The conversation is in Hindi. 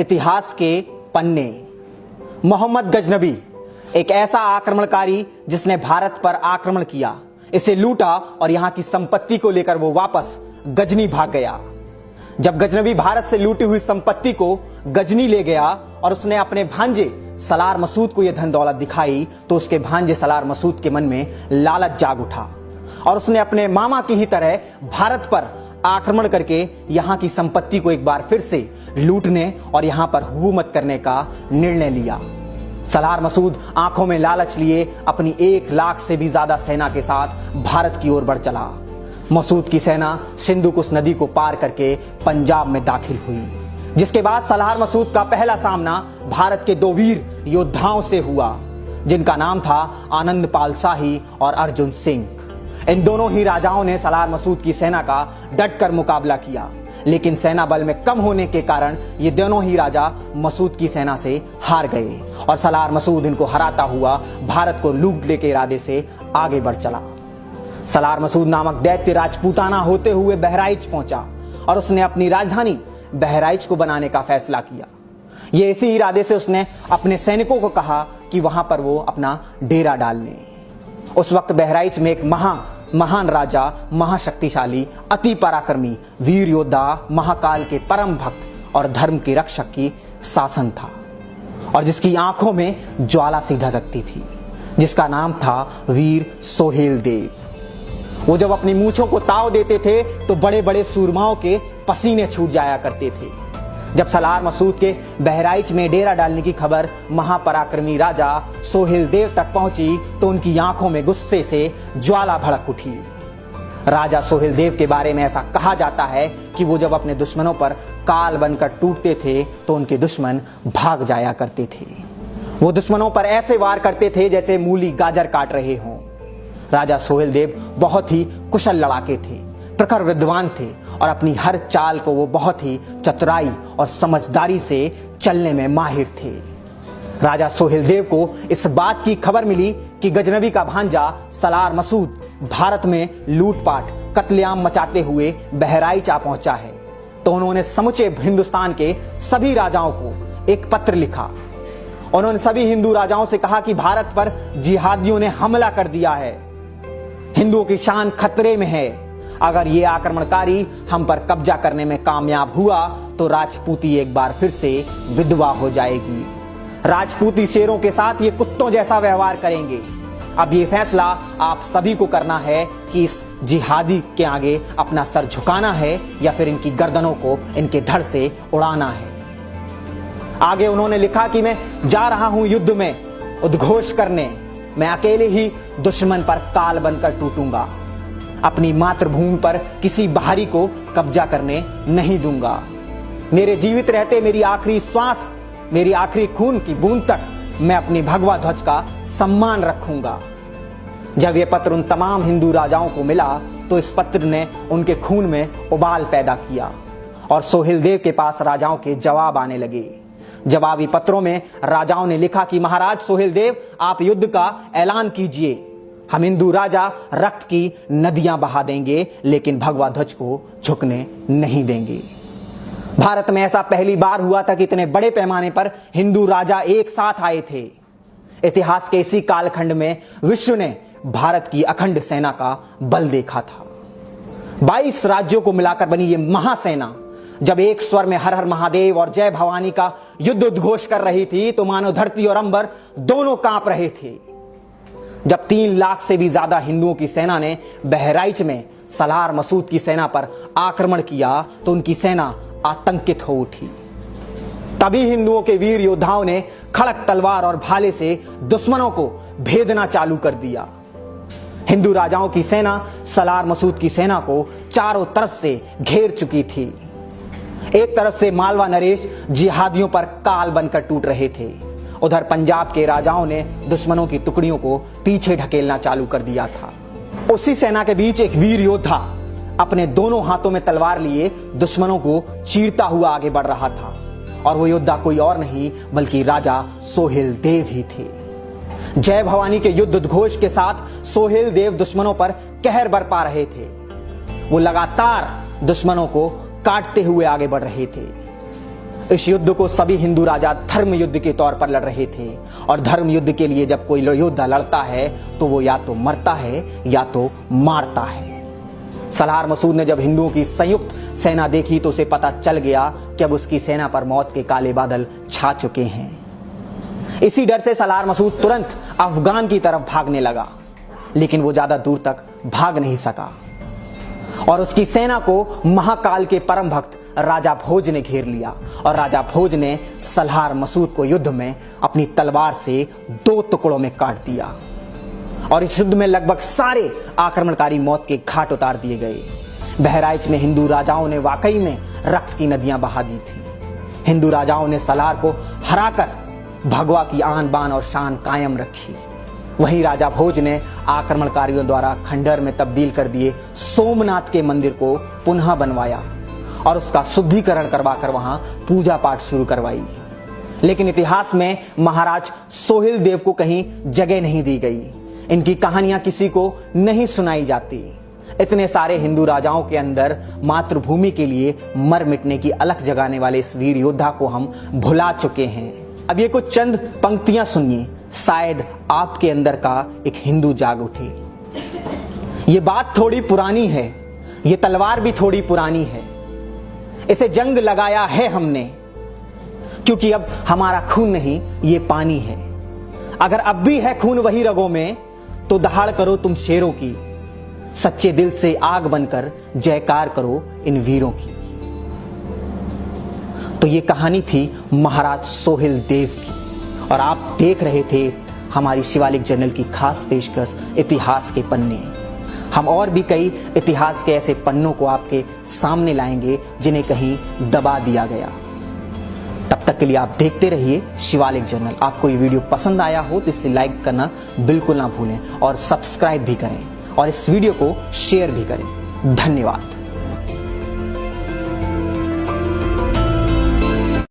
इतिहास के पन्ने। मोहम्मद गजनबी एक ऐसा आक्रमणकारी जिसने भारत पर आक्रमण किया, इसे लूटा और यहां की संपत्ति को लेकर वो वापस गजनी भाग गया। जब गजनबी भारत से लूटी हुई संपत्ति को गजनी ले गया और उसने अपने भांजे सलार मसूद को यह धन दौलत दिखाई, तो उसके भांजे सलार मसूद के मन में लालच जाग उठा और उसने अपने मामा की ही तरह भारत पर आक्रमण करके यहां की संपत्ति को एक बार फिर से लूटने और यहां पर हुकूमत करने का निर्णय लिया। सलार मसूद आंखों में लालच लिए अपनी 1 लाख से भी ज्यादा सेना के साथ भारत की ओर बढ़ चला। मसूद की सेना सिंधु कुश नदी को पार करके पंजाब में दाखिल हुई, जिसके बाद सलार मसूद का पहला सामना भारत के 2 वीर योद्धाओं से हुआ, जिनका नाम था आनंद पाल शाही और अर्जुन सिंह। इन दोनों ही राजाओं ने सलार मसूद की सेना का डटकर मुकाबला किया, लेकिन सेना बल में कम होने के कारण ये दोनों ही राजा मसूद की सेना से हार गए और सलार मसूद इनको हराता हुआ भारत को लूटने के इरादे से आगे बढ़ चला। सलार मसूद नामक दैत्य राजपूताना होते हुए बहराइच पहुंचा और उसने अपनी राजधानी बहराइच को बनाने का फैसला किया। ये इसी इरादे से उसने अपने सैनिकों को कहा कि वहां पर वो अपना डेरा डाल लें। उस वक्त बहराइच में एक महान राजा, महाशक्तिशाली, अति पराक्रमी, वीर योद्धा, महाकाल के परम भक्त और धर्म के रक्षक की शासन था और जिसकी आंखों में ज्वाला सी धधकती थी, जिसका नाम था वीर सोहेल देव। वो जब अपनी मूंछों को ताव देते थे तो बड़े बड़े सूरमाओं के पसीने छूट जाया करते थे। जब सलार मसूद के बहराइच में डेरा डालने की खबर महापराक्रमी राजा सोहेल देव तक पहुंची तो उनकी आंखों में गुस्से से ज्वाला भड़क उठी। राजा सोहेल देव के बारे में ऐसा कहा जाता है कि वो जब अपने दुश्मनों पर काल बनकर टूटते थे तो उनके दुश्मन भाग जाया करते थे। वो दुश्मनों पर ऐसे वार करते थे जैसे मूली गाजर काट रहे हों। राजा सोहेल देव बहुत ही कुशल लड़ाके थे, प्रखर विद्वान थे और अपनी हर चाल को वो बहुत ही चतुराई और समझदारी से चलने में माहिर थे। राजा सोहेल देव को इस बात की खबर मिली कि गजनबी का भांजा सलार मसूद भारत में लूटपाट कत्लेआम मचाते हुए बहराइच आ पहुंचा है, तो उन्होंने समूचे हिंदुस्तान के सभी राजाओं को एक पत्र लिखा। उन्होंने सभी हिंदू राजाओं से कहा कि भारत पर जिहादियों ने हमला कर दिया है, हिंदुओं की शान खतरे में है। अगर ये आक्रमणकारी हम पर कब्जा करने में कामयाब हुआ तो राजपूती एक बार फिर से विधवा हो जाएगी। राजपूती शेरों के साथ ये कुत्तों जैसा व्यवहार करेंगे। अब ये फैसला आप सभी को करना है कि इस जिहादी के आगे अपना सर झुकाना है या फिर इनकी गर्दनों को इनके धड़ से उड़ाना है। आगे उन्होंने लिखा कि मैं जा रहा हूं युद्ध में उद्घोष करने, मैं अकेले ही दुश्मन पर काल बनकर टूटूंगा। अपनी मातृभूमि पर किसी बाहरी को कब्जा करने नहीं दूंगा। मेरे जीवित रहते मेरी आखिरी श्वास, मेरी आखिरी खून की बूंद तक मैं अपनी भगवा ध्वज का सम्मान रखूंगा। जब यह पत्र उन तमाम हिंदू राजाओं को मिला तो इस पत्र ने उनके खून में उबाल पैदा किया और सोहेल देव के पास राजाओं के जवाब आने लगे। जवाबी पत्रों में राजाओं ने लिखा कि महाराज सोहेल देव, आप युद्ध का ऐलान कीजिए। हम हिंदू राजा रक्त की नदियां बहा देंगे लेकिन भगवा ध्वज को झुकने नहीं देंगे। भारत में ऐसा पहली बार हुआ था कि इतने बड़े पैमाने पर हिंदू राजा एक साथ आए थे। इतिहास के इसी कालखंड में विश्व ने भारत की अखंड सेना का बल देखा था। 22 राज्यों को मिलाकर बनी ये महासेना जब एक स्वर में हर हर महादेव और जय भवानी का युद्ध उद्घोष कर रही थी तो मानो धरती और अंबर दोनों कांप रहे थे। जब 3 लाख से भी ज्यादा हिंदुओं की सेना ने बहराइच में सलार मसूद की सेना पर आक्रमण किया तो उनकी सेना आतंकित हो उठी। तभी हिंदुओं के वीर योद्धाओं ने खड़क तलवार और भाले से दुश्मनों को भेदना चालू कर दिया। हिंदू राजाओं की सेना सलार मसूद की सेना को चारों तरफ से घेर चुकी थी। एक तरफ से मालवा नरेश जिहादियों पर काल बनकर टूट रहे थे, उधर पंजाब के राजाओं ने दुश्मनों की टुकड़ियों को पीछे ढकेलना चालू कर दिया था। उसी सेना के बीच एक वीर योद्धा अपने दोनों हाथों में तलवार लिए दुश्मनों को चीरता हुआ आगे बढ़ रहा था और वो योद्धा कोई और नहीं बल्कि राजा सोहेल देव ही थे। जय भवानी के युद्ध उद्घोष के साथ सोहेल देव दुश्मनों पर कहर बरपा रहे थे। वो लगातार दुश्मनों को काटते हुए आगे बढ़ रहे थे। इस युद्ध को सभी हिंदू राजा धर्म युद्ध के तौर पर लड़ रहे थे और धर्म युद्ध के लिए जब कोई योद्धा लड़ता है तो वो या तो मरता है या तो मारता है। सलार मसूद ने जब हिंदुओं की संयुक्त सेना देखी तो उसे पता चल गया कि अब उसकी सेना पर मौत के काले बादल छा चुके हैं। इसी डर से सलार मसूद तुरंत अफगान की तरफ भागने लगा, लेकिन वो ज्यादा दूर तक भाग नहीं सका और उसकी सेना को महाकाल के परम भक्त राजा भोज ने घेर लिया और राजा भोज ने सलार मसूद को युद्ध में अपनी तलवार से 2 टुकड़ों में काट दिया और इस युद्ध में लगभग सारे आक्रमणकारी मौत के घाट उतार दिए गए। बहराइच में हिंदू राजाओं ने वाकई में रक्त की नदियां बहा दी थी। हिंदू राजाओं ने सलार को हराकर भगवा की आन बान और शान कायम रखी। वहीं राजा भोज ने आक्रमणकारियों द्वारा खंडहर में तब्दील कर दिए सोमनाथ के मंदिर को पुनः बनवाया और उसका शुद्धिकरण करवाकर वहां पूजा पाठ शुरू करवाई। लेकिन इतिहास में महाराज सोहेल देव को कहीं जगह नहीं दी गई। इनकी कहानियां किसी को नहीं सुनाई जाती। इतने सारे हिंदू राजाओं के अंदर मातृभूमि के लिए मर मिटने की अलख जगाने वाले इस वीर योद्धा को हम भुला चुके हैं। अब ये कुछ चंद पंक्तियां सुनिए, शायद आपके अंदर का एक हिंदू जाग उठे। ये बात थोड़ी पुरानी है, ये तलवार भी थोड़ी पुरानी है। इसे जंग लगाया है हमने, क्योंकि अब हमारा खून नहीं ये पानी है। अगर अब भी है खून वही रगों में तो दहाड़ करो तुम शेरों की, सच्चे दिल से आग बनकर जयकार करो इन वीरों की। तो ये कहानी थी महाराज सोहेल देव की और आप देख रहे थे हमारी शिवालिक जर्नल की खास पेशकश इतिहास के पन्ने। हम और भी कई इतिहास के ऐसे पन्नों को आपके सामने लाएंगे जिन्हें कहीं दबा दिया गया। तब तक के लिए आप देखते रहिए शिवालिक जर्नल। आपको ये वीडियो पसंद आया हो तो इसे लाइक करना बिल्कुल ना भूलें और सब्सक्राइब भी करें और इस वीडियो को शेयर भी करें। धन्यवाद।